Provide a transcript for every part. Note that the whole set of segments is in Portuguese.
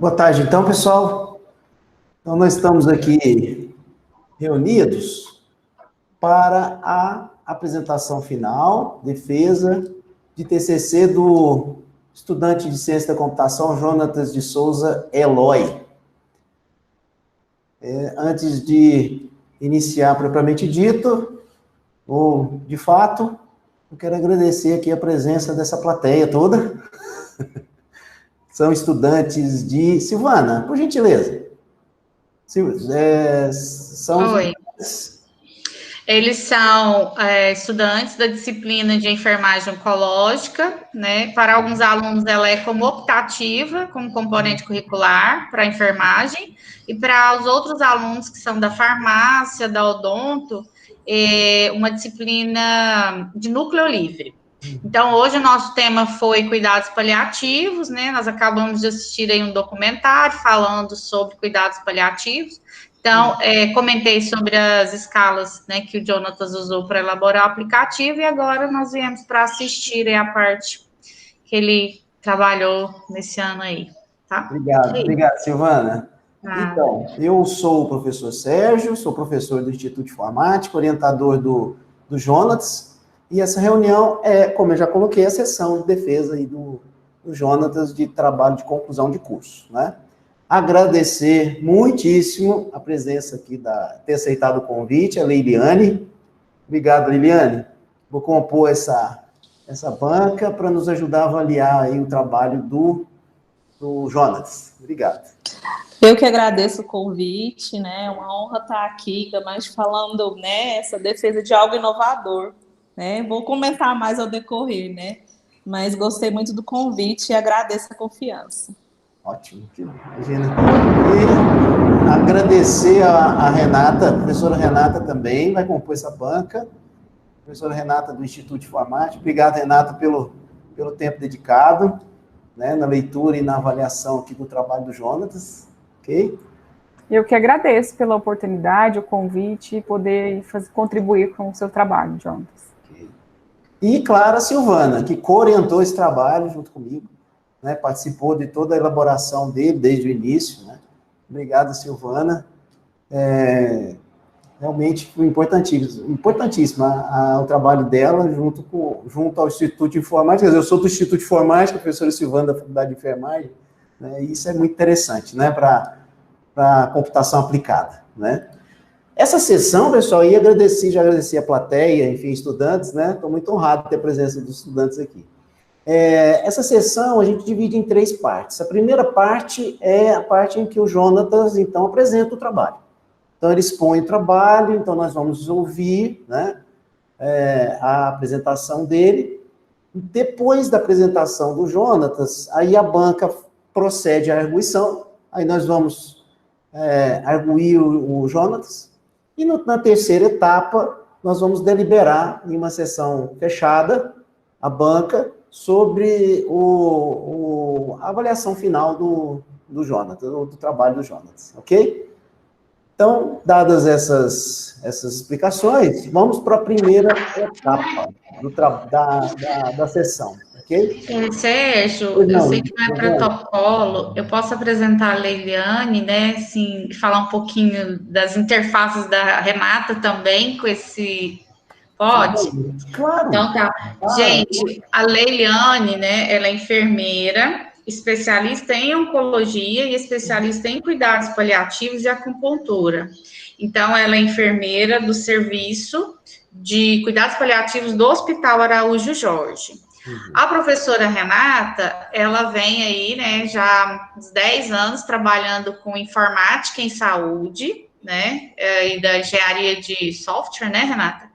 Boa tarde, então, pessoal. Então, nós estamos aqui reunidos para a apresentação final, defesa de TCC do estudante de Ciência da Computação, Jonatas de Souza Eloy. Antes de iniciar propriamente dito, ou de fato, eu quero agradecer aqui a presença dessa plateia toda. São estudantes de... Silvana, por gentileza. São... Oi. Eles são estudantes da disciplina de enfermagem oncológica, né? Para alguns alunos ela é como optativa, como componente curricular para a enfermagem, e para os outros alunos que são da farmácia, da odonto, uma disciplina de núcleo livre. Então, hoje o nosso tema foi cuidados paliativos, né? Nós acabamos de assistir aí um documentário falando sobre cuidados paliativos. Então, comentei sobre as escalas, né, que o Jonatas usou para elaborar o aplicativo, e agora nós viemos para assistir a parte que ele trabalhou nesse ano aí, tá? Obrigado, Silvana. Então, eu sou o professor Sérgio, sou professor do Instituto de Informática, orientador do Jonatas, e essa reunião é, como eu já coloquei, a sessão de defesa aí do Jonatas de trabalho de conclusão de curso, né? Agradecer muitíssimo a presença aqui, ter aceitado o convite, a Leiliane. Obrigado, Leiliane. Vou compor essa banca para nos ajudar a avaliar aí o trabalho do Jonatas. Obrigado. Eu que agradeço o convite, né? É uma honra estar aqui, ainda mais falando, né, essa defesa de algo inovador, né? Vou comentar mais ao decorrer, né? Mas gostei muito do convite e agradeço a confiança. Ótimo, imagina. E agradecer a Renata, a professora Renata também vai compor essa banca. Professora Renata do Instituto de Informática. Obrigado, Renata, pelo tempo dedicado, né, na leitura e na avaliação aqui do trabalho do Jonatas. Ok? Eu que agradeço pela oportunidade, o convite e poder contribuir com o seu trabalho, Jonatas. Okay. E, claro, a Silvana, que co-orientou esse trabalho junto comigo. Né, participou de toda a elaboração dele desde o início, né? Obrigado, Silvana. Realmente foi importantíssimo o trabalho dela junto ao Instituto de Informática. Eu sou do Instituto de Informática, professora Silvana da Faculdade de Enfermagem, né, e isso é muito interessante, né, para a computação aplicada, né? Essa sessão, pessoal, já agradeci a plateia, enfim, estudantes, né? Estou muito honrado de ter a presença dos estudantes aqui. Essa sessão a gente divide em 3 partes. A primeira parte é a parte em que o Jonatas, então, apresenta o trabalho. Então, ele expõe o trabalho, então nós vamos ouvir, né, a apresentação dele. Depois da apresentação do Jonatas, aí a banca procede à arguição, aí nós vamos arguir o Jonatas, e na terceira etapa, nós vamos deliberar em uma sessão fechada, a banca, sobre a avaliação final do Jonatas, ou do trabalho do Jonatas, ok? Então, dadas essas explicações, vamos para a primeira etapa da sessão, ok? Sérgio, eu sei que não é protocolo, eu posso apresentar a Leiliane, né, assim, falar um pouquinho das interfaces da Renata também, com esse... Pode? Claro. Então tá. Claro. Gente, a Leiliane, né, ela é enfermeira, especialista em oncologia e especialista em cuidados paliativos e acupuntura. Então, ela é enfermeira do serviço de cuidados paliativos do Hospital Araújo Jorge. A professora Renata, ela vem aí, né, já há uns 10 anos trabalhando com informática em saúde, né, e da engenharia de software, né, Renata?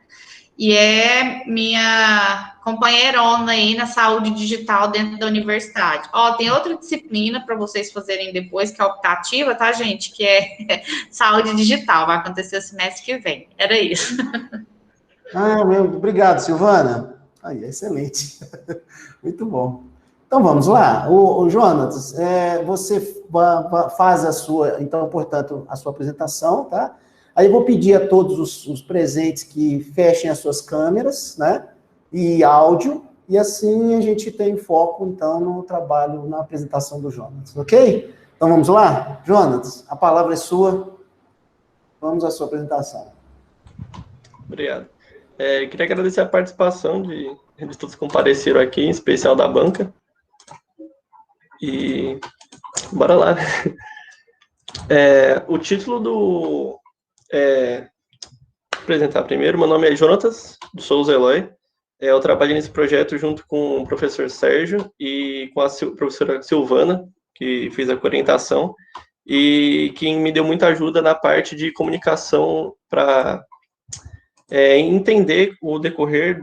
E é minha companheirona aí na saúde digital dentro da universidade. Ó, tem outra disciplina para vocês fazerem depois, que é optativa, tá, gente? Que é saúde digital, vai acontecer o semestre que vem. Era isso. Obrigado, Silvana. Aí, excelente. Muito bom. Então, vamos lá. O Jonatas, você faz então, portanto, a sua apresentação, tá? Aí eu vou pedir a todos os presentes que fechem as suas câmeras, né, e áudio, e assim a gente tem foco, então, no trabalho, na apresentação do Jonatas, ok? Então vamos lá? Jonas, a palavra é sua. Vamos à sua apresentação. Obrigado. Queria agradecer a participação de todos que compareceram aqui, em especial da banca. E bora lá. O título do... apresentar primeiro. Meu nome é Jonatas de Souza Eloy. Eu trabalho nesse projeto junto com o professor Sérgio e com a professora Silvana, que fez a orientação, e que me deu muita ajuda na parte de comunicação para entender o decorrer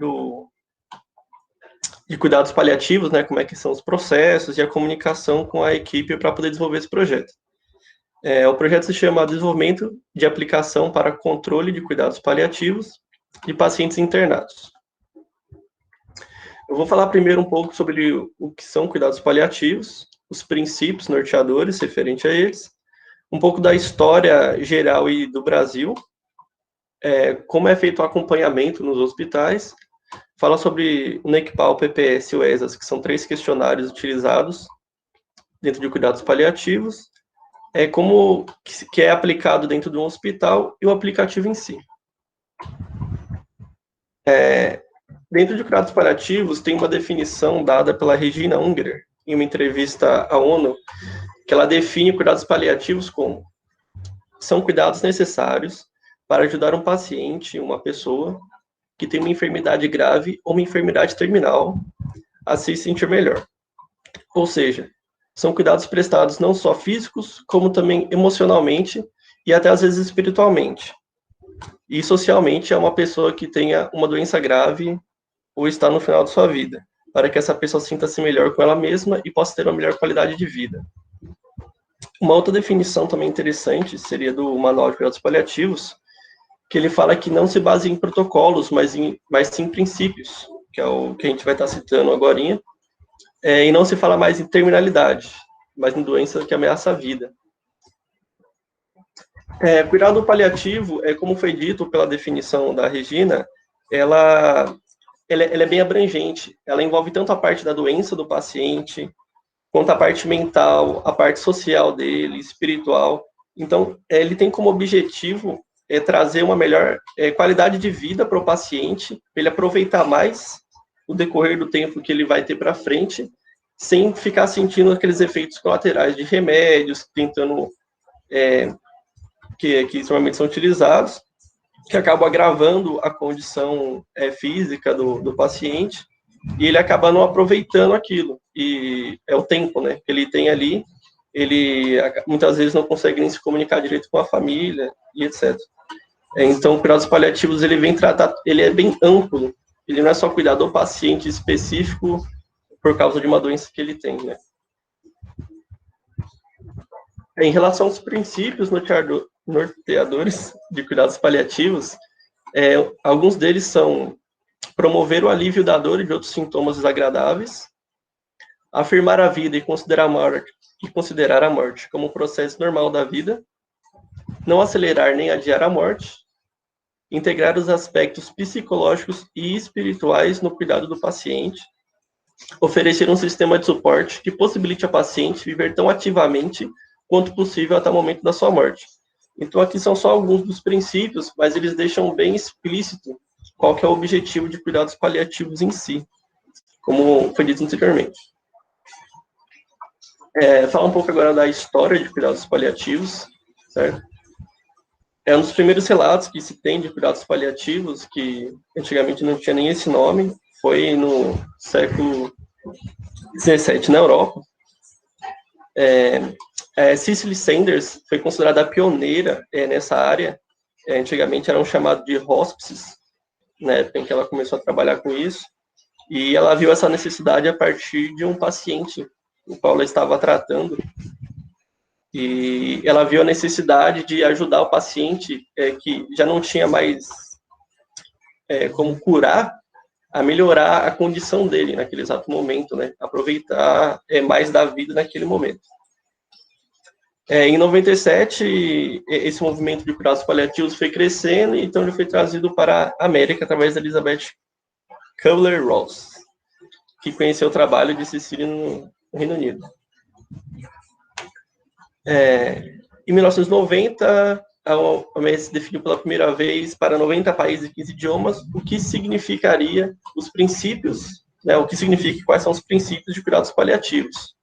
de cuidados paliativos, né, como é que são os processos e a comunicação com a equipe para poder desenvolver esse projeto. O projeto se chama Desenvolvimento de Aplicação para Controle de Cuidados Paliativos de Pacientes Internados. Eu vou falar primeiro um pouco sobre o que são cuidados paliativos, os princípios norteadores referentes a eles, um pouco da história geral e do Brasil, como é feito o acompanhamento nos hospitais, fala sobre o NECPAL, o PPS e o ESAS, que são 3 questionários utilizados dentro de cuidados paliativos, como que é aplicado dentro de um hospital e o aplicativo em si. Dentro de cuidados paliativos, tem uma definição dada pela Regina Unger, em uma entrevista à ONU, que ela define cuidados paliativos como: são cuidados necessários para ajudar um paciente, uma pessoa, que tem uma enfermidade grave ou uma enfermidade terminal, a se sentir melhor. Ou seja, são cuidados prestados não só físicos, como também emocionalmente e até às vezes espiritualmente. E socialmente é uma pessoa que tenha uma doença grave ou está no final de sua vida, para que essa pessoa sinta-se melhor com ela mesma e possa ter uma melhor qualidade de vida. Uma outra definição também interessante seria do Manual de Cuidados Paliativos, que ele fala que não se baseia em protocolos, mas sim em princípios, que é o que a gente vai estar citando agorinha, e não se fala mais em terminalidade, mas em doença que ameaça a vida. Cuidado paliativo, como foi dito pela definição da Regina, ela é bem abrangente. Ela envolve tanto a parte da doença do paciente, quanto a parte mental, a parte social dele, espiritual. Então, ele tem como objetivo trazer uma melhor qualidade de vida para o paciente, para ele aproveitar mais o decorrer do tempo que ele vai ter para frente, sem ficar sentindo aqueles efeitos colaterais de remédios, tentando, que normalmente são utilizados, que acabam agravando a condição física do paciente, e ele acaba não aproveitando aquilo. E é o tempo, né, que ele tem ali, ele muitas vezes não consegue nem se comunicar direito com a família, e etc. Então, cuidados paliativos, ele é bem amplo, ele não é só cuidar do paciente específico por causa de uma doença que ele tem, né. Em relação aos princípios norteadores de cuidados paliativos, alguns deles são promover o alívio da dor e de outros sintomas desagradáveis, afirmar a vida e considerar a morte como um processo normal da vida, não acelerar nem adiar a morte, integrar os aspectos psicológicos e espirituais no cuidado do paciente, oferecer um sistema de suporte que possibilite ao paciente viver tão ativamente quanto possível até o momento da sua morte. Então, aqui são só alguns dos princípios, mas eles deixam bem explícito qual que é o objetivo de cuidados paliativos em si, como foi dito anteriormente. Falar um pouco agora da história de cuidados paliativos, certo? Um dos primeiros relatos que se tem de cuidados paliativos, que antigamente não tinha nem esse nome, foi no século XVII, na Europa. Cicely Saunders foi considerada a pioneira nessa área. Antigamente eram chamados de hospices, na época em que ela começou a trabalhar com isso, e ela viu essa necessidade a partir de um paciente, o qual ela estava tratando, e ela viu a necessidade de ajudar o paciente que já não tinha mais como curar, a melhorar a condição dele naquele exato momento, né? Aproveitar mais da vida naquele momento. Em 97, esse movimento de cuidados paliativos foi crescendo, e então ele foi trazido para a América através da Elizabeth Kubler-Ross, que conheceu o trabalho de Cecily no Reino Unido. Em 1990, a OMS definiu pela primeira vez para 90 países e 15 idiomas o que significaria os princípios, né, o que significa e quais são os princípios de cuidados paliativos.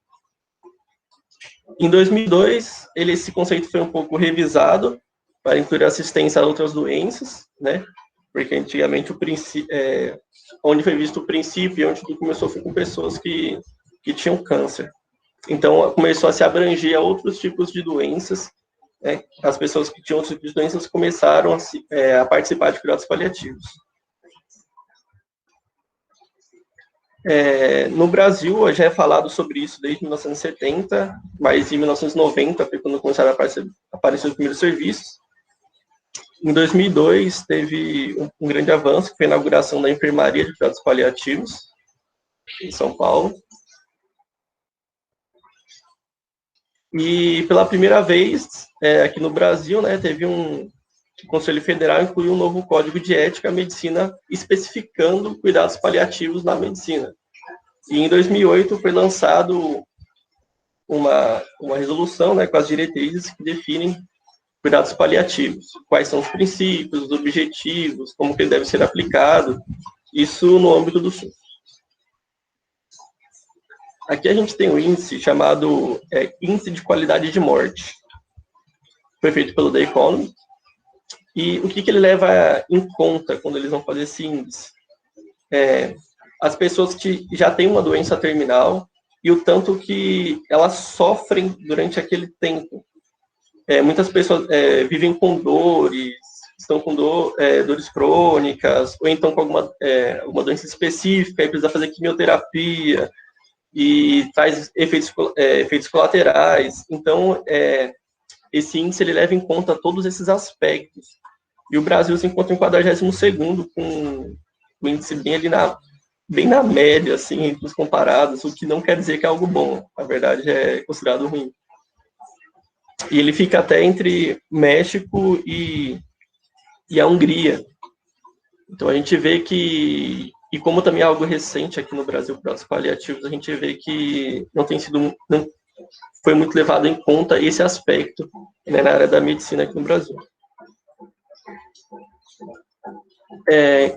Em 2002, esse conceito foi um pouco revisado para incluir assistência a outras doenças, né, porque antigamente onde foi visto o princípio e onde tudo começou foi com pessoas que tinham câncer. Então, começou a se abranger a outros tipos de doenças. As pessoas que tinham outros tipos de doenças começaram a participar de cuidados paliativos. No Brasil, já é falado sobre isso desde 1970, mas em 1990 foi quando começaram a aparecer os primeiros serviços. Em 2002, teve um grande avanço, que foi a inauguração da enfermaria de cuidados paliativos, em São Paulo. E, pela primeira vez, aqui no Brasil, né, teve o Conselho Federal incluiu um novo Código de Ética à Medicina, especificando cuidados paliativos na medicina. E, em 2008, foi lançado uma resolução, né, com as diretrizes que definem cuidados paliativos, quais são os princípios, os objetivos, como que ele deve ser aplicado, isso no âmbito do SUS. Aqui a gente tem um índice chamado Índice de Qualidade de Morte. Foi feito pelo The Economist. E o que ele leva em conta quando eles vão fazer esse índice? As pessoas que já têm uma doença terminal e o tanto que elas sofrem durante aquele tempo. Muitas pessoas vivem com dores, estão com dores crônicas, ou então com alguma doença específica, e precisa fazer quimioterapia, e traz efeitos colaterais. Então, esse índice ele leva em conta todos esses aspectos. E o Brasil se encontra em 42º, com o índice bem na média, assim, entre os comparados, o que não quer dizer que é algo bom. Na verdade, é considerado ruim. E ele fica até entre México e a Hungria. Então, a gente vê que, e como também é algo recente aqui no Brasil, cuidados paliativos, a gente vê que não foi muito levado em conta esse aspecto, né, na área da medicina aqui no Brasil.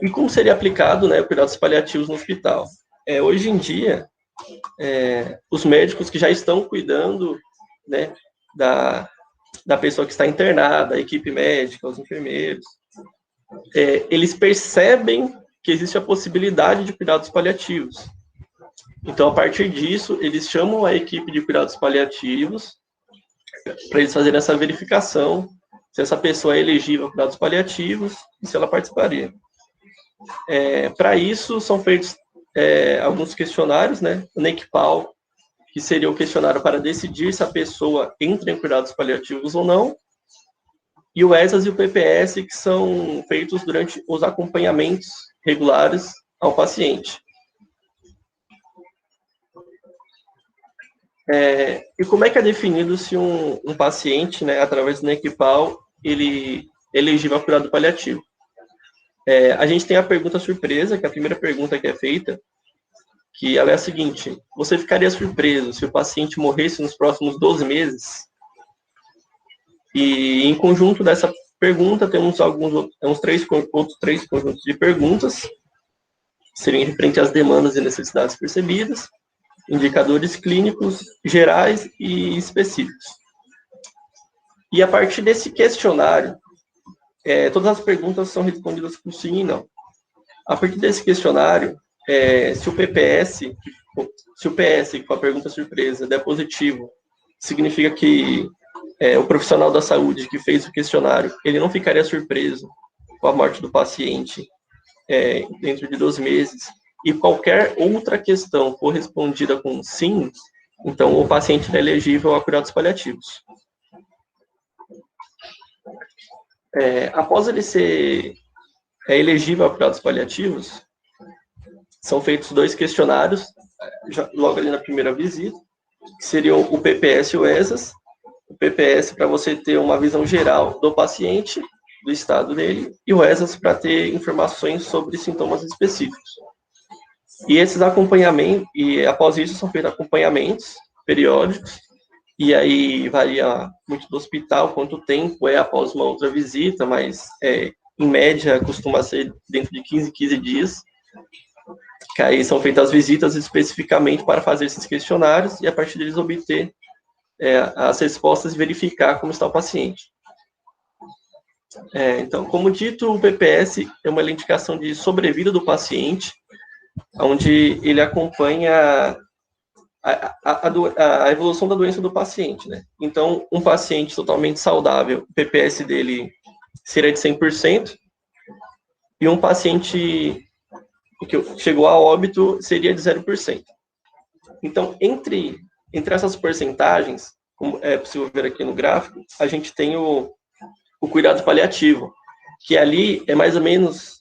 E como seria aplicado, né, cuidados paliativos no hospital? Hoje em dia, os médicos que já estão cuidando, né, da pessoa que está internada, a equipe médica, os enfermeiros, eles percebem que existe a possibilidade de cuidados paliativos. Então, a partir disso, eles chamam a equipe de cuidados paliativos para eles fazerem essa verificação se essa pessoa é elegível a cuidados paliativos e se ela participaria. Para isso, são feitos alguns questionários, né? O NECPAL, que seria o questionário para decidir se a pessoa entra em cuidados paliativos ou não, e o ESAS e o PPS, que são feitos durante os acompanhamentos regulares ao paciente. E como é que é definido se um paciente, né, através do NECPAL, ele é elegível a cuidado paliativo? A gente tem a pergunta surpresa, que é a primeira pergunta que é feita, que ela é a seguinte: você ficaria surpreso se o paciente morresse nos próximos 12 meses? E, em conjunto dessa pergunta, temos outros três conjuntos de perguntas, que seriam referentes às demandas e necessidades percebidas, indicadores clínicos gerais e específicos. E, a partir desse questionário, todas as perguntas são respondidas com sim e não. A partir desse questionário, se o PS, com a pergunta surpresa, der positivo, significa que o profissional da saúde que fez o questionário, ele não ficaria surpreso com a morte do paciente dentro de 12 meses, e qualquer outra questão for respondida com sim, então o paciente é elegível a cuidados paliativos. Após ele ser elegível a cuidados paliativos, são feitos 2 questionários, logo ali na primeira visita, que seriam o PPS e o ESAS. O PPS para você ter uma visão geral do paciente, do estado dele, e o ESAS para ter informações sobre sintomas específicos. E esses acompanhamentos, e após isso são feitos acompanhamentos periódicos, e aí varia muito do hospital, quanto tempo é após uma outra visita, mas em média costuma ser dentro de 15 dias, que aí são feitas as visitas especificamente para fazer esses questionários e a partir deles obter as respostas e verificar como está o paciente. Então, como dito, o PPS é uma indicação de sobrevida do paciente, onde ele acompanha a evolução da doença do paciente, né? Então, um paciente totalmente saudável, o PPS dele seria de 100%, e um paciente que chegou a óbito seria de 0%. Então, entre essas porcentagens, como é possível ver aqui no gráfico, a gente tem o cuidado paliativo, que ali é mais ou menos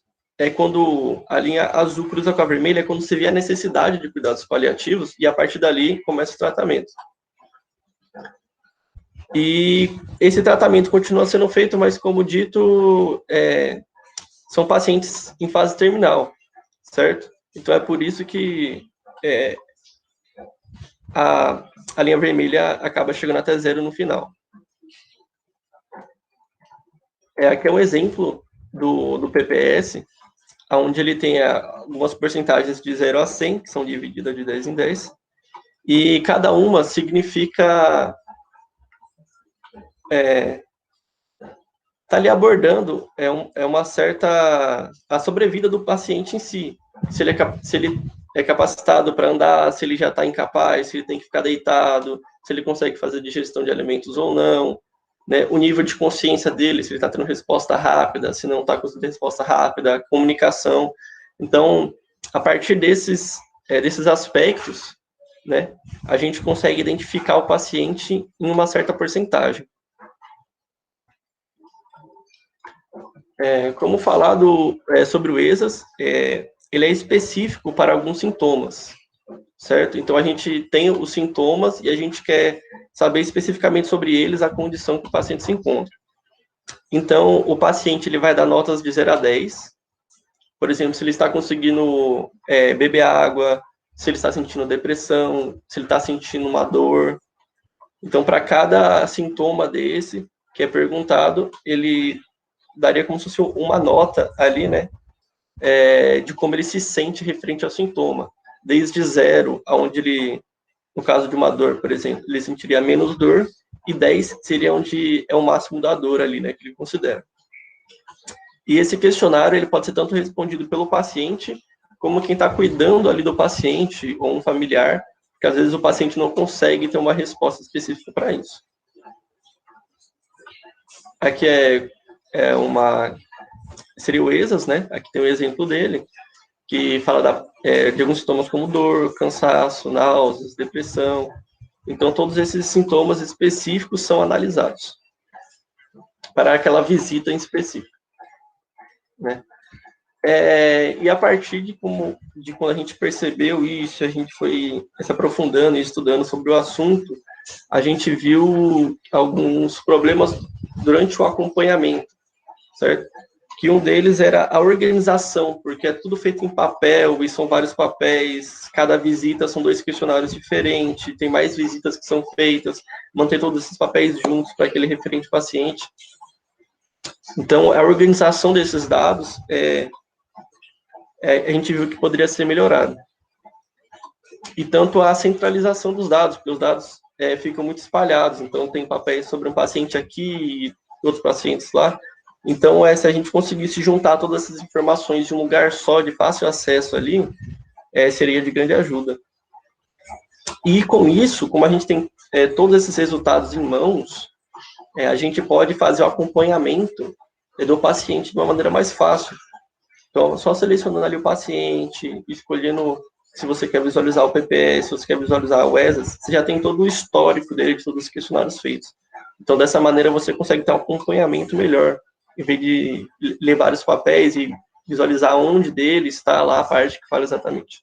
quando a linha azul cruza com a vermelha, é quando se vê a necessidade de cuidados paliativos, e a partir dali começa o tratamento. E esse tratamento continua sendo feito, mas como dito, são pacientes em fase terminal, certo? Então é por isso que a linha vermelha acaba chegando até 0 no final. Aqui é um exemplo do PPS, onde ele tem algumas porcentagens de 0 a 100, que são divididas de 10 em 10, e cada uma significa tá ali abordando uma certa a sobrevida do paciente em si, se ele é capacitado para andar, se ele já está incapaz, se ele tem que ficar deitado, se ele consegue fazer digestão de alimentos ou não, né, o nível de consciência dele, se ele está tendo resposta rápida, se não está com resposta rápida, comunicação. Então, a partir desses aspectos, né, a gente consegue identificar o paciente em uma certa porcentagem. Como falado sobre o ESAS, ele é específico para alguns sintomas, certo? Então, a gente tem os sintomas e a gente quer saber especificamente sobre eles, a condição que o paciente se encontra. Então, o paciente ele vai dar notas de 0 a 10. Por exemplo, se ele está conseguindo beber água, se ele está sentindo depressão, se ele está sentindo uma dor. Então, para cada sintoma desse que é perguntado, ele daria como se fosse uma nota ali, né, de como ele se sente referente ao sintoma. Desde 0, onde ele, no caso de uma dor, por exemplo, ele sentiria menos dor, e 10 seria onde é o máximo da dor ali, né, que ele considera. E esse questionário, ele pode ser tanto respondido pelo paciente, como quem está cuidando ali do paciente, ou um familiar, porque às vezes o paciente não consegue ter uma resposta específica para isso. Aqui seria o ESAS, né, aqui tem o exemplo dele, que fala de alguns sintomas como dor, cansaço, náuseas, depressão. Então, todos esses sintomas específicos são analisados para aquela visita em específico, né? E a partir de quando a gente percebeu isso, a gente foi se aprofundando e estudando sobre o assunto, a gente viu alguns problemas durante o acompanhamento, certo? Que um deles era a organização, porque é tudo feito em papel, e são vários papéis, cada visita são 2 questionários diferentes, tem mais visitas que são feitas, manter todos esses papéis juntos para aquele referente paciente. Então, a organização desses dados, a gente viu que poderia ser melhorada. E tanto a centralização dos dados, porque os dados ficam muito espalhados, então tem papéis sobre um paciente aqui e outros pacientes lá. Então, se a gente conseguisse juntar todas essas informações de um lugar só, de fácil acesso ali, seria de grande ajuda. E com isso, como a gente tem todos esses resultados em mãos, a gente pode fazer o acompanhamento do paciente de uma maneira mais fácil. Então, só selecionando ali o paciente, escolhendo se você quer visualizar o PPS, se você quer visualizar o ESAS, você já tem todo o histórico dele, de todos os questionários feitos. Então, dessa maneira, você consegue ter um acompanhamento melhor, em vez de levar os papéis e visualizar onde dele está lá a parte que fala exatamente.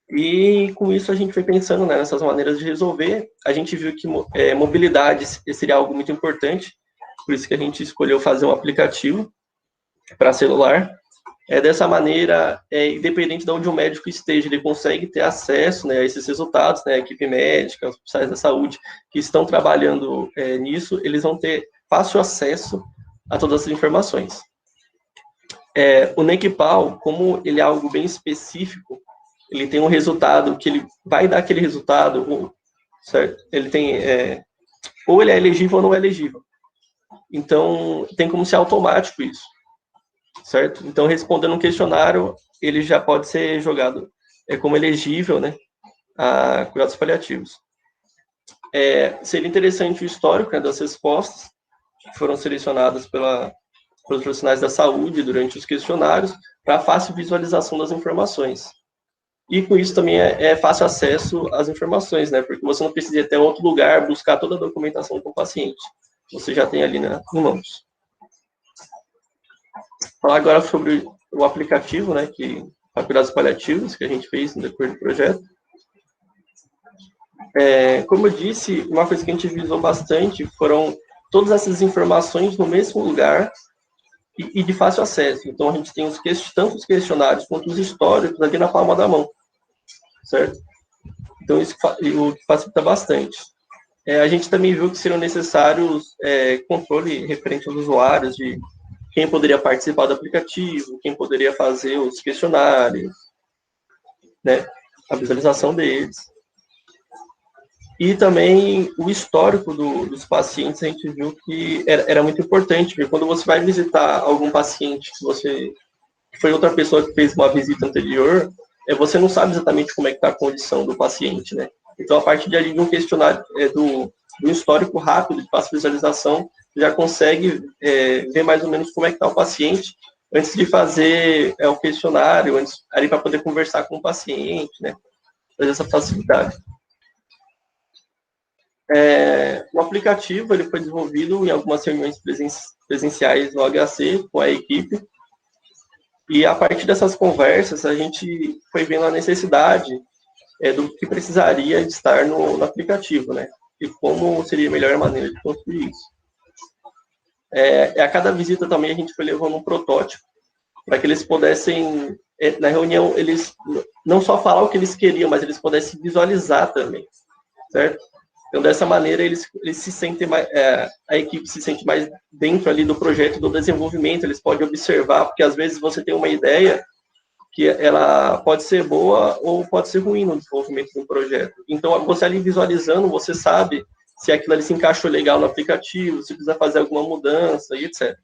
E com isso a gente foi pensando nessas maneiras de resolver. A gente viu que mobilidade seria algo muito importante, por isso que a gente escolheu fazer um aplicativo para celular, Dessa maneira, independente de onde o médico esteja, ele consegue ter acesso, né, a esses resultados, né, a equipe médica, os profissionais da saúde que estão trabalhando nisso, eles vão ter fácil acesso a todas as informações. O NECPAL, como ele é algo bem específico, ele tem um resultado que ele vai dar aquele resultado, certo? Ele tem, ou ele é elegível ou não é elegível. Então, tem como ser automático isso, certo? Então, respondendo um questionário, ele já pode ser jogado como elegível, né, a cuidados paliativos. Seria interessante o histórico, né, das respostas que foram selecionadas pelos profissionais da saúde durante os questionários, para fácil visualização das informações. E com isso também é fácil acesso às informações, né? Porque você não precisa ir até outro lugar buscar toda a documentação com o paciente. Você já tem ali em mãos. Falar agora sobre o aplicativo, né? Para cuidados paliativos, que a gente fez no decorrer do projeto. Como eu disse, uma coisa que a gente visou bastante foram todas essas informações no mesmo lugar e de fácil acesso. Então, a gente tem tanto os questionários quanto os históricos ali na palma da mão, certo? Então, isso o que facilita bastante. A gente também viu que seriam necessários controle referente aos usuários, de quem poderia participar do aplicativo, quem poderia fazer os questionários, né, a visualização deles. E também o histórico dos pacientes, a gente viu que era muito importante, porque quando você vai visitar algum paciente que foi outra pessoa que fez uma visita anterior, você não sabe exatamente como é que está a condição do paciente, né? Então, a partir de um questionário, do histórico rápido, de fácil visualização, já consegue ver mais ou menos como é que está o paciente, antes de fazer o questionário, ali para poder conversar com o paciente, né? Fazer essa facilidade. O aplicativo ele foi desenvolvido em algumas reuniões presenciais no HC com a equipe, e a partir dessas conversas a gente foi vendo a necessidade do que precisaria de estar no aplicativo, né? E como seria a melhor maneira de construir isso. A cada visita também a gente foi levando um protótipo para que eles pudessem, na reunião, eles não só falar o que eles queriam, mas eles pudessem visualizar também, certo? Então, dessa maneira, eles se sentem mais, a equipe se sente mais dentro ali do projeto, do desenvolvimento, eles podem observar, porque às vezes você tem uma ideia que ela pode ser boa ou pode ser ruim no desenvolvimento de um projeto. Então, você ali visualizando, você sabe se aquilo ali se encaixou legal no aplicativo, se precisa fazer alguma mudança e etc.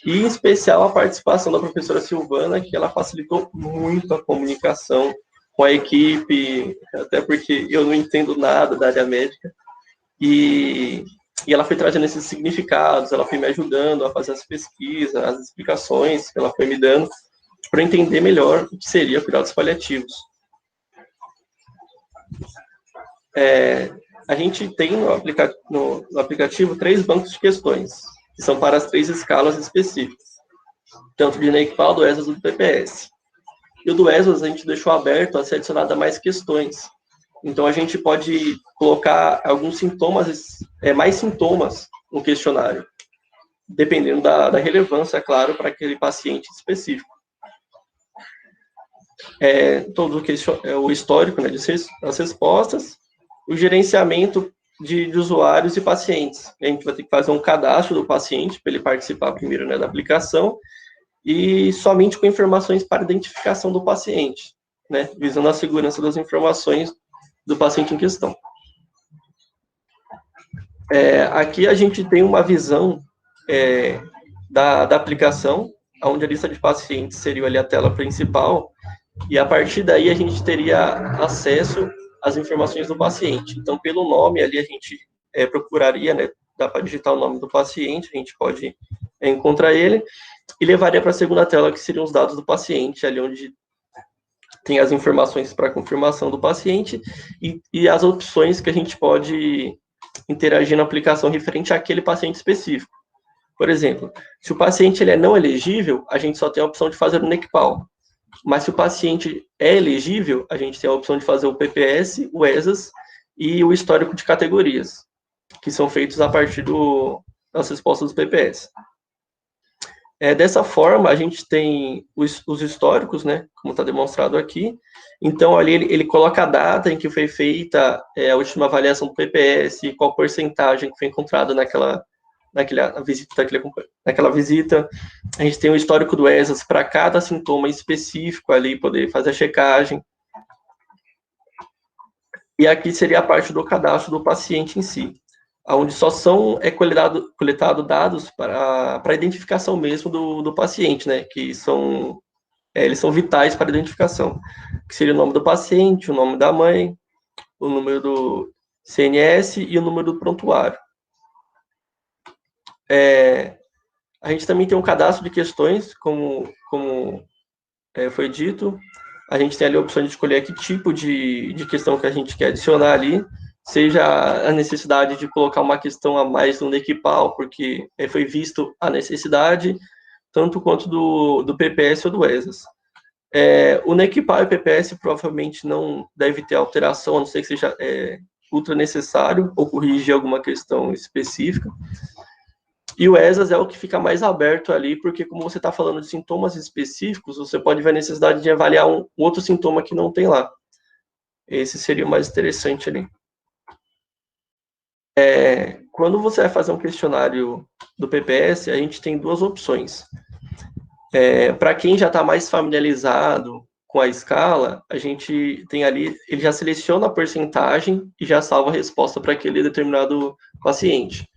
E, em especial, a participação da professora Silvana, que ela facilitou muito a comunicação com a equipe, até porque eu não entendo nada da área médica, e ela foi trazendo esses significados, ela foi me ajudando a fazer as pesquisas, as explicações que ela foi me dando, para entender melhor o que seria cuidados paliativos. A gente tem no aplicativo 3 bancos de questões, que são para as 3 escalas específicas, tanto de NECPAL, do ESAS e do PPS. E o do ESAS a gente deixou aberto a ser adicionada mais questões. Então, a gente pode colocar alguns sintomas, mais sintomas no questionário, dependendo da relevância, claro, para aquele paciente específico. Todo o histórico, né, das respostas, o gerenciamento de usuários e pacientes. A gente vai ter que fazer um cadastro do paciente para ele participar primeiro, né, da aplicação, e somente com informações para identificação do paciente, né, visando a segurança das informações do paciente em questão. Aqui a gente tem uma visão da aplicação, onde a lista de pacientes seria ali a tela principal, e a partir daí a gente teria acesso às informações do paciente. Então, pelo nome ali a gente procuraria, né, dá para digitar o nome do paciente, a gente pode encontrar ele, e levaria para a segunda tela, que seriam os dados do paciente, ali onde tem as informações para confirmação do paciente e as opções que a gente pode interagir na aplicação referente àquele paciente específico. Por exemplo, se o paciente ele é não elegível, a gente só tem a opção de fazer o NECPAL. Mas se o paciente é elegível, a gente tem a opção de fazer o PPS, o ESAS e o histórico de categorias, que são feitos a partir das respostas do PPS. Dessa forma, a gente tem os históricos, né, como está demonstrado aqui. Então, ali ele coloca a data em que foi feita a última avaliação do PPS, qual porcentagem que foi encontrada naquela visita. A gente tem o histórico do ESAS para cada sintoma específico ali, poder fazer a checagem. E aqui seria a parte do cadastro do paciente em si, onde só são coletado dados para a identificação mesmo do paciente, né, que eles são vitais para a identificação, que seria o nome do paciente, o nome da mãe, o número do CNS e o número do prontuário. A gente também tem um cadastro de questões, como foi dito. A gente tem ali a opção de escolher que tipo de questão que a gente quer adicionar ali, seja a necessidade de colocar uma questão a mais no NECPAL, porque foi visto a necessidade, tanto quanto do PPS ou do ESAS. O NECPAL e o PPS provavelmente não deve ter alteração, a não ser que seja ultra necessário ou corrigir alguma questão específica. E o ESAS é o que fica mais aberto ali, porque como você está falando de sintomas específicos, você pode ver a necessidade de avaliar um outro sintoma que não tem lá. Esse seria o mais interessante ali. Quando você vai fazer um questionário do PPS, a gente tem duas opções. Para quem já está mais familiarizado com a escala, a gente tem ali, ele já seleciona a porcentagem e já salva a resposta para aquele determinado paciente.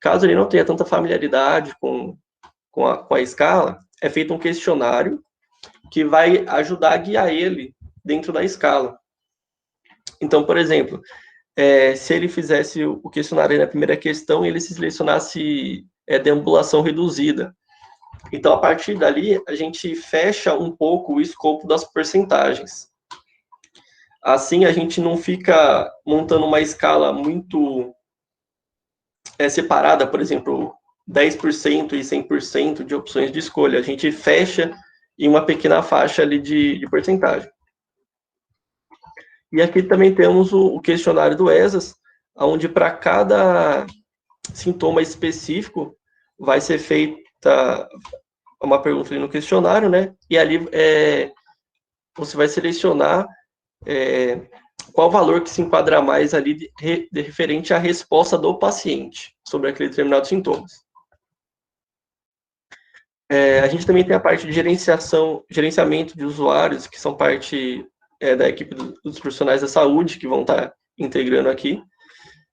Caso ele não tenha tanta familiaridade com a escala, é feito um questionário que vai ajudar a guiar ele dentro da escala. Então, por exemplo, se ele fizesse o questionário na primeira questão e ele se selecionasse deambulação reduzida. Então, a partir dali, a gente fecha um pouco o escopo das porcentagens. Assim, a gente não fica montando uma escala muito separada, por exemplo, 10% e 100% de opções de escolha. A gente fecha em uma pequena faixa ali de porcentagem. E aqui também temos o questionário do ESAS, onde para cada sintoma específico vai ser feita uma pergunta ali no questionário, né? E ali você vai selecionar qual valor que se enquadra mais ali de referente à resposta do paciente sobre aquele determinado sintomas. A gente também tem a parte de gerenciamento de usuários, que são parte da equipe dos profissionais da saúde, que vão estar integrando aqui,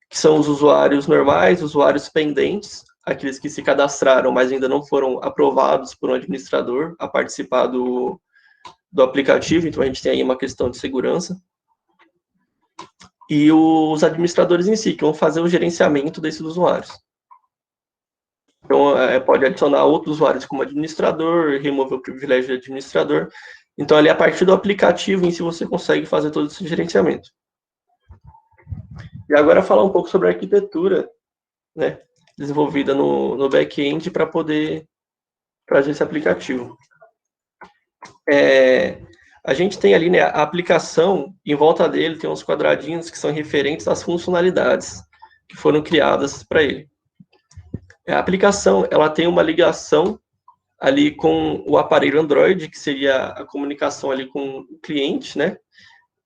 que são os usuários normais, usuários pendentes, aqueles que se cadastraram, mas ainda não foram aprovados por um administrador a participar do aplicativo, então a gente tem aí uma questão de segurança. E os administradores em si, que vão fazer o gerenciamento desses usuários. Então, pode adicionar outros usuários como administrador, remover o privilégio de administrador. Então, ali, a partir do aplicativo em si, você consegue fazer todo esse gerenciamento. E agora, falar um pouco sobre a arquitetura, né, desenvolvida no back-end para poder trazer esse aplicativo. A gente tem ali, né, a aplicação, em volta dele tem uns quadradinhos que são referentes às funcionalidades que foram criadas para ele. A aplicação, ela tem uma ligação ali com o aparelho Android, que seria a comunicação ali com o cliente, né?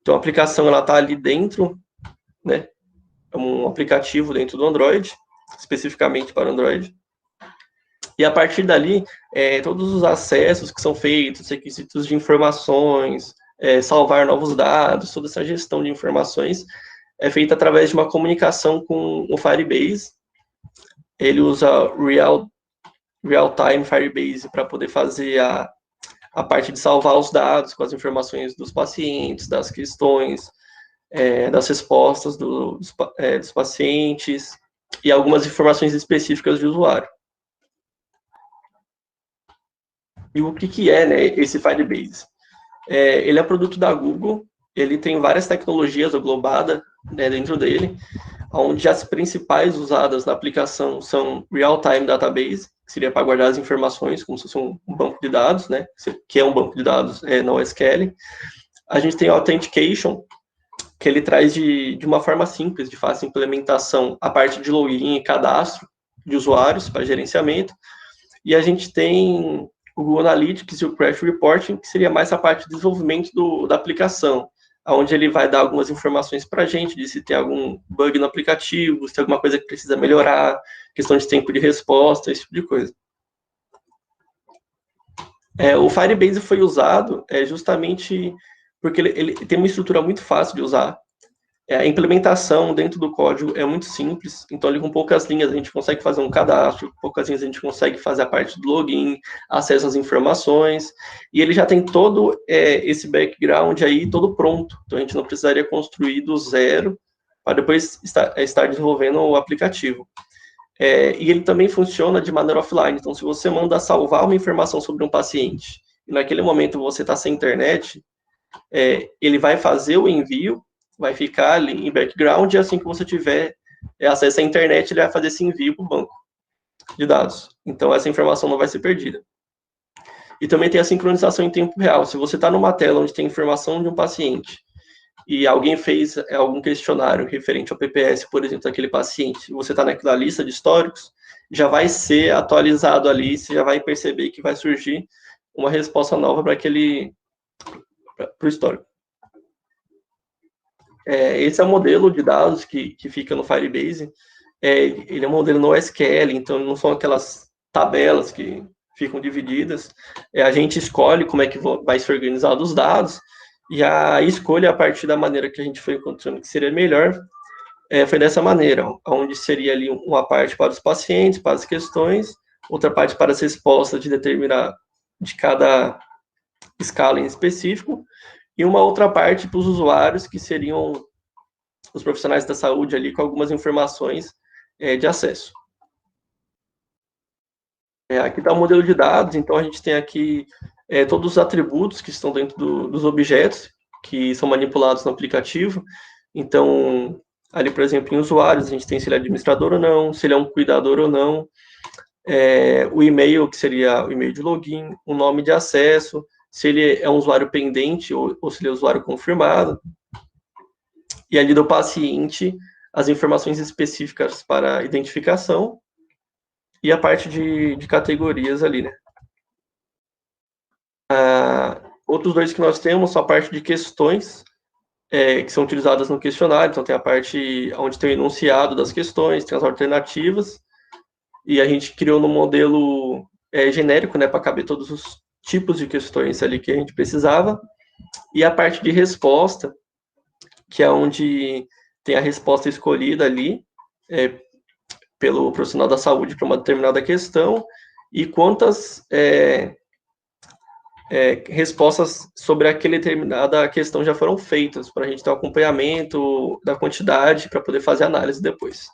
Então, a aplicação, ela está ali dentro, né? É um aplicativo dentro do Android, especificamente para Android. E a partir dali, todos os acessos que são feitos, requisitos de informações, salvar novos dados, toda essa gestão de informações é feita através de uma comunicação com o Firebase. Ele usa Real-Time Firebase para poder fazer a parte de salvar os dados com as informações dos pacientes, das questões, das respostas dos pacientes e algumas informações específicas de usuário. E o que é, né, esse Firebase? Ele é produto da Google, ele tem várias tecnologias englobadas, né, dentro dele, onde as principais usadas na aplicação são Real-Time Database, que seria para guardar as informações, como se fosse um banco de dados, né, que é um banco de dados no SQL. A gente tem Authentication, que ele traz de uma forma simples, de fácil implementação, a parte de login e cadastro de usuários para gerenciamento. e a gente tem o Google Analytics e o Crash Reporting, que seria mais a parte de desenvolvimento da aplicação, onde ele vai dar algumas informações para a gente, de se tem algum bug no aplicativo, se tem alguma coisa que precisa melhorar, questão de tempo de resposta, esse tipo de coisa. O Firebase foi usado justamente porque ele tem uma estrutura muito fácil de usar. A implementação dentro do código é muito simples, então ali com poucas linhas a gente consegue fazer um cadastro, com poucas linhas a gente consegue fazer a parte do login, acesso às informações, e ele já tem todo esse background aí todo pronto, então a gente não precisaria construir do zero para depois estar desenvolvendo o aplicativo. E ele também funciona de maneira offline, então se você manda salvar uma informação sobre um paciente, e naquele momento você está sem internet, ele vai fazer o envio, vai ficar ali em background, e assim que você tiver acesso à internet, ele vai fazer esse envio para o banco de dados. Então, essa informação não vai ser perdida. E também tem a sincronização em tempo real. Se você está numa tela onde tem informação de um paciente, e alguém fez algum questionário referente ao PPS, por exemplo, daquele paciente, e você está naquela lista de históricos, já vai ser atualizado ali, você já vai perceber que vai surgir uma resposta nova para o histórico. Esse é o modelo de dados que fica no Firebase. Ele é um modelo no SQL, então não são aquelas tabelas que ficam divididas. A gente escolhe como é que vai ser organizado os dados, e a escolha, a partir da maneira que a gente foi encontrando que seria melhor, foi dessa maneira, onde seria ali uma parte para os pacientes, para as questões, outra parte para as respostas de cada escala em específico, e uma outra parte para os usuários, que seriam os profissionais da saúde ali, com algumas informações de acesso. Aqui está o modelo de dados, então a gente tem aqui todos os atributos que estão dentro dos objetos, que são manipulados no aplicativo. Então, ali, por exemplo, em usuários, a gente tem se ele é administrador ou não, se ele é um cuidador ou não, o e-mail, que seria o e-mail de login, o nome de acesso, se ele é um usuário pendente ou se ele é um usuário confirmado. E ali do paciente, as informações específicas para identificação e a parte de categorias ali, né? Outros dois que nós temos são a parte de questões, que são utilizadas no questionário. Então, tem a parte onde tem o enunciado das questões, tem as alternativas, e a gente criou no modelo genérico, né, para caber todos os tipos de questões ali que a gente precisava, e a parte de resposta, que é onde tem a resposta escolhida ali pelo profissional da saúde para uma determinada questão, e quantas respostas sobre aquela determinada questão já foram feitas, para a gente ter um acompanhamento da quantidade, para poder fazer análise depois.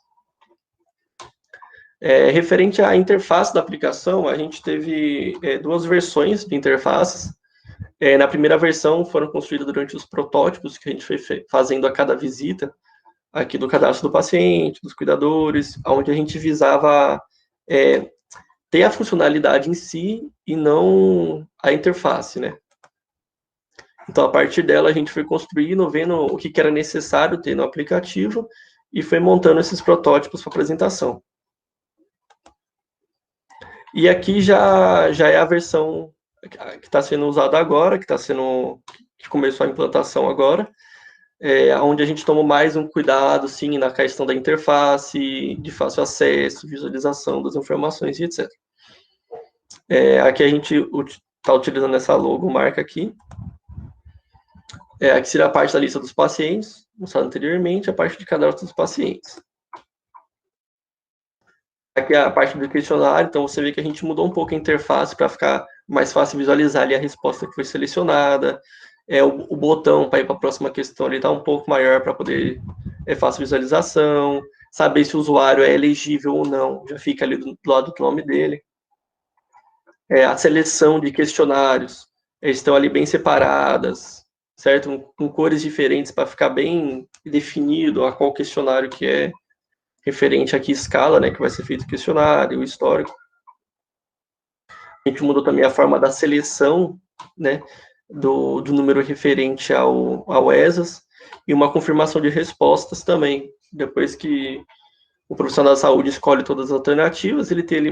Referente à interface da aplicação, a gente teve duas versões de interfaces. Na primeira versão, foram construídas durante os protótipos que a gente foi fazendo a cada visita, aqui do cadastro do paciente, dos cuidadores, onde a gente visava ter a funcionalidade em si e não a interface, né? Então, a partir dela, a gente foi construindo, vendo o que era necessário ter no aplicativo e foi montando esses protótipos para apresentação. E aqui já é a versão que está sendo usada agora, que começou a implantação agora, onde a gente tomou mais um cuidado, sim, na questão da interface, de fácil acesso, visualização das informações e etc. Aqui a gente está utilizando essa logomarca aqui. Aqui seria a parte da lista dos pacientes, mostrado anteriormente, a parte de cadastro dos pacientes. Aqui é a parte do questionário, então você vê que a gente mudou um pouco a interface para ficar mais fácil visualizar ali a resposta que foi selecionada. O botão para ir para a próxima questão ele está um pouco maior para poder fácil visualização, saber se o usuário é elegível ou não, já fica ali do lado do nome dele. A seleção de questionários estão ali bem separadas, certo? Com cores diferentes para ficar bem definido a qual questionário que é referente aqui escala, né, que vai ser feito o questionário, o histórico. A gente mudou também a forma da seleção, né, do número referente ao ESAS, e uma confirmação de respostas também. Depois que o profissional da saúde escolhe todas as alternativas, ele tem ali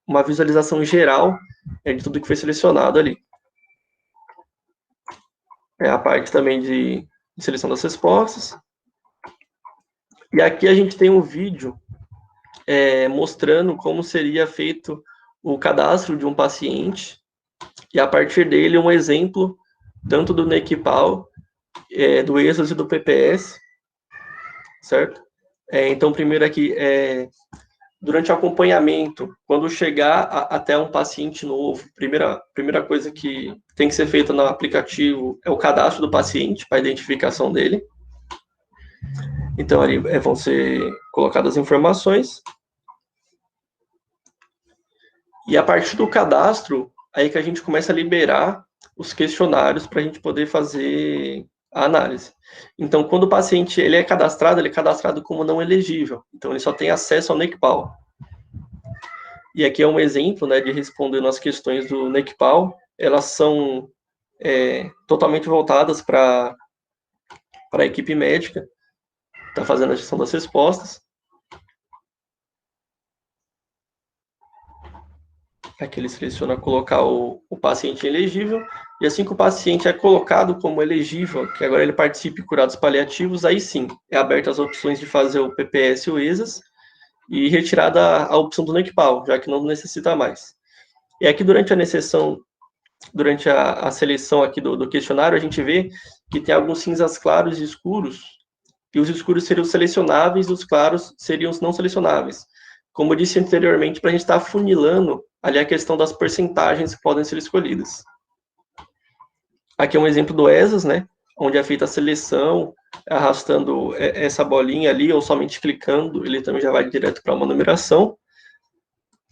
uma visualização geral de tudo que foi selecionado ali. A parte também de seleção das respostas. E aqui a gente tem um vídeo mostrando como seria feito o cadastro de um paciente, e a partir dele um exemplo tanto do NECPAL, do ESAS e do PPS, certo? Então, primeiro aqui, durante o acompanhamento, quando chegar até um paciente novo, primeira coisa que tem que ser feita no aplicativo é o cadastro do paciente, para a identificação dele. Então, ali vão ser colocadas informações. E a partir do cadastro, aí que a gente começa a liberar os questionários para a gente poder fazer a análise. Então, quando o paciente ele é cadastrado como não elegível. Então, ele só tem acesso ao NECPAL. E aqui é um exemplo, né, de respondendo as questões do NECPAL. Elas são totalmente voltadas para a equipe médica, que está fazendo a gestão das respostas. Aqui ele seleciona colocar o paciente elegível, e assim que o paciente é colocado como elegível, que agora ele participe de cuidados paliativos, aí sim, é aberto as opções de fazer o PPS e o ESAS, e retirada a opção do NECPAL, já que não necessita mais. E aqui durante a seleção aqui do questionário, a gente vê que tem alguns cinzas claros e escuros, e os escuros seriam selecionáveis e os claros seriam os não selecionáveis. Como eu disse anteriormente, para a gente estar afunilando ali a questão das porcentagens que podem ser escolhidas. Aqui é um exemplo do ESAS, né, onde é feita a seleção, arrastando essa bolinha ali, ou somente clicando, ele também já vai direto para uma numeração,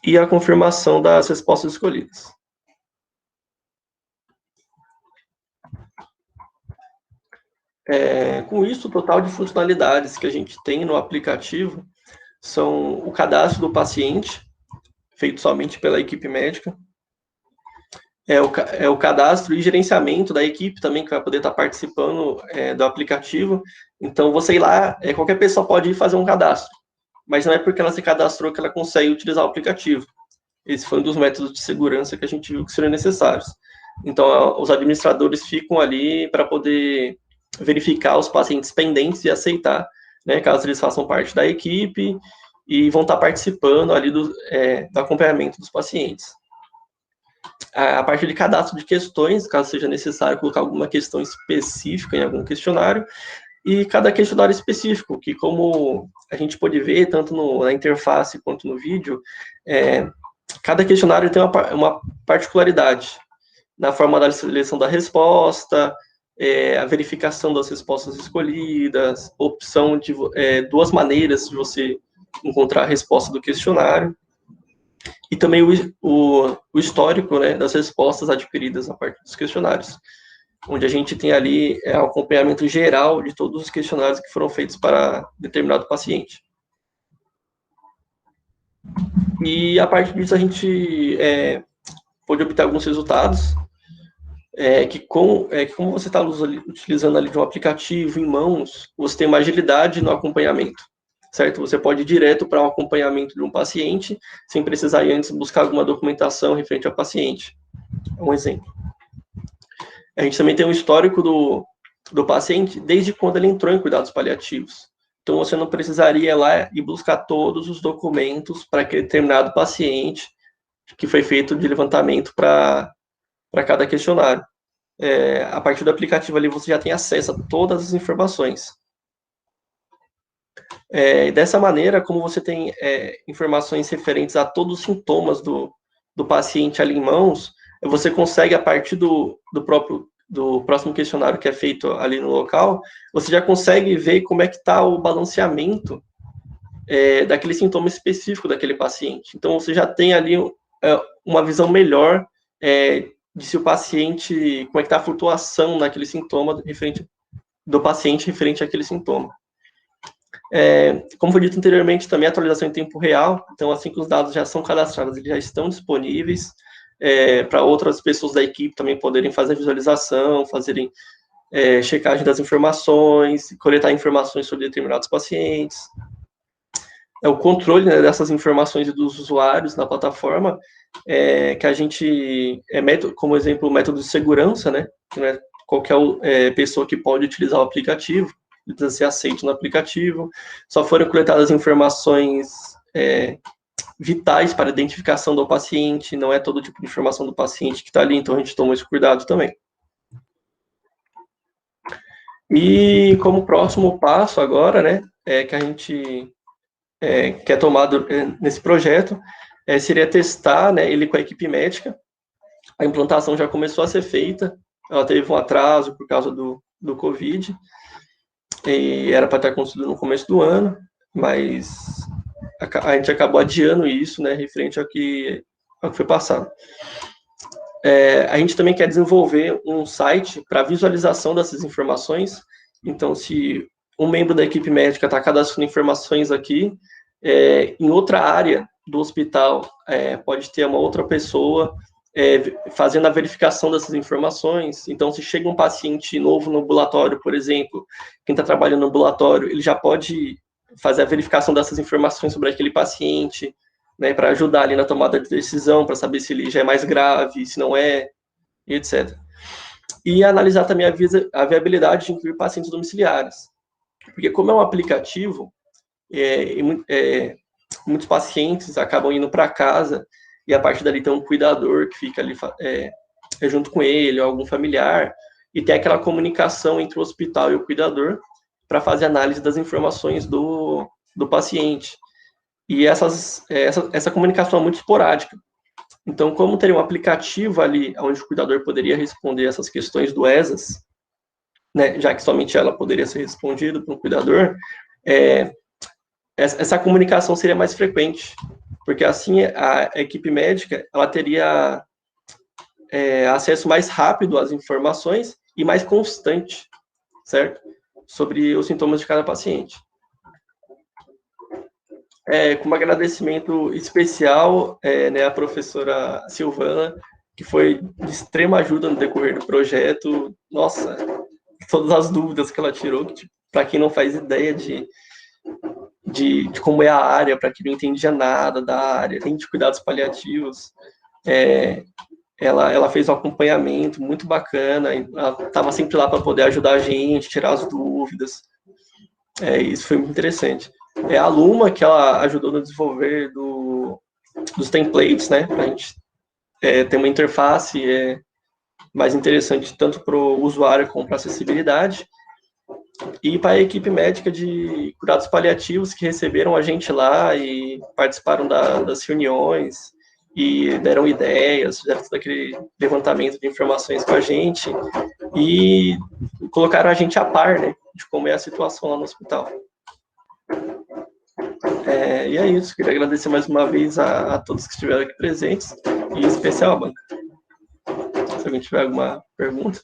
e a confirmação das respostas escolhidas. Com isso, o total de funcionalidades que a gente tem no aplicativo são o cadastro do paciente, feito somente pela equipe médica, o cadastro e gerenciamento da equipe também, que vai poder estar participando do aplicativo. Então, você ir lá, qualquer pessoa pode ir fazer um cadastro, mas não é porque ela se cadastrou que ela consegue utilizar o aplicativo. Esse foi um dos métodos de segurança que a gente viu que seriam necessários. Então, os administradores ficam ali para poder verificar os pacientes pendentes e aceitar, né, caso eles façam parte da equipe, e vão estar participando ali do acompanhamento dos pacientes. A parte de cadastro de questões, caso seja necessário colocar alguma questão específica em algum questionário, e cada questionário específico, que como a gente pode ver, tanto na interface quanto no vídeo, cada questionário tem uma particularidade na forma da seleção da resposta, a verificação das respostas escolhidas, opção de 2 maneiras de você encontrar a resposta do questionário, e também o histórico, né, das respostas adquiridas a partir dos questionários, onde a gente tem ali o acompanhamento geral de todos os questionários que foram feitos para determinado paciente. E a partir disso a gente pode obter alguns resultados, que como você está utilizando ali de um aplicativo em mãos, você tem uma agilidade no acompanhamento, certo? Você pode ir direto para o acompanhamento de um paciente, sem precisar ir antes buscar alguma documentação referente ao paciente. É um exemplo. A gente também tem um histórico do paciente desde quando ele entrou em cuidados paliativos. Então, você não precisaria ir lá e buscar todos os documentos para aquele determinado paciente que foi feito de levantamento para cada questionário. A partir do aplicativo ali, você já tem acesso a todas as informações. Dessa maneira, como você tem informações referentes a todos os sintomas do paciente ali em mãos, você consegue, a partir do próximo questionário que é feito ali no local, você já consegue ver como é que está o balanceamento daquele sintoma específico daquele paciente. Então, você já tem ali uma visão melhor de se o paciente, como é que está a flutuação naquele sintoma do paciente referente àquele sintoma. Como foi dito anteriormente, também a atualização em tempo real, então assim que os dados já são cadastrados, eles já estão disponíveis para outras pessoas da equipe também poderem fazer visualização, fazerem checagem das informações, coletar informações sobre determinados pacientes. o controle, né, dessas informações dos usuários na plataforma, que a gente, como exemplo, o método de segurança, né, que não é qualquer pessoa que pode utilizar o aplicativo, precisa ser aceito no aplicativo, só foram coletadas informações vitais para a identificação do paciente, não é todo tipo de informação do paciente que está ali, então a gente toma esse cuidado também. E como próximo passo agora, né, que a gente que é tomado nesse projeto, seria testar, né, ele com a equipe médica. A implantação já começou a ser feita, ela teve um atraso por causa do Covid, e era para ter acontecido no começo do ano, mas a gente acabou adiando isso, né, referente ao que foi passado. A gente também quer desenvolver um site para visualização dessas informações. Então, se um membro da equipe médica está cadastrando informações aqui, em outra área do hospital, pode ter uma outra pessoa fazendo a verificação dessas informações. Então, se chega um paciente novo no ambulatório, por exemplo, quem está trabalhando no ambulatório, ele já pode fazer a verificação dessas informações sobre aquele paciente, né, para ajudar ali na tomada de decisão, para saber se ele já é mais grave, se não é, e etc. E analisar também a viabilidade de incluir pacientes domiciliares. Porque como é um aplicativo, muitos pacientes acabam indo para casa e a partir dali tem um cuidador que fica ali junto com ele, ou algum familiar, e tem aquela comunicação entre o hospital e o cuidador para fazer análise das informações do paciente. E essa comunicação é muito esporádica. Então, como teria um aplicativo ali onde o cuidador poderia responder essas questões do ESAS, né, já que somente ela poderia ser respondida por um cuidador, essa comunicação seria mais frequente, porque assim a equipe médica ela teria acesso mais rápido às informações e mais constante, certo? Sobre os sintomas de cada paciente. Com um agradecimento especial, né, à professora Silvana, que foi de extrema ajuda no decorrer do projeto. Nossa, todas as dúvidas que ela tirou, que, tipo, para quem não faz ideia de como é a área, para quem não entendia nada da área, nem de cuidados paliativos, ela fez um acompanhamento muito bacana, ela estava sempre lá para poder ajudar a gente, tirar as dúvidas. Isso foi muito interessante. A Luma, que ela ajudou no desenvolver dos templates, né, para a gente ter uma interface mais interessante tanto para o usuário como para a acessibilidade, e para a equipe médica de cuidados paliativos que receberam a gente lá e participaram das reuniões e deram ideias, fizeram todo aquele levantamento de informações com a gente e colocaram a gente a par, né, de como é a situação lá no hospital. E é isso, queria agradecer mais uma vez a todos que estiveram aqui presentes, e em especial a banca. Se alguém tiver alguma pergunta.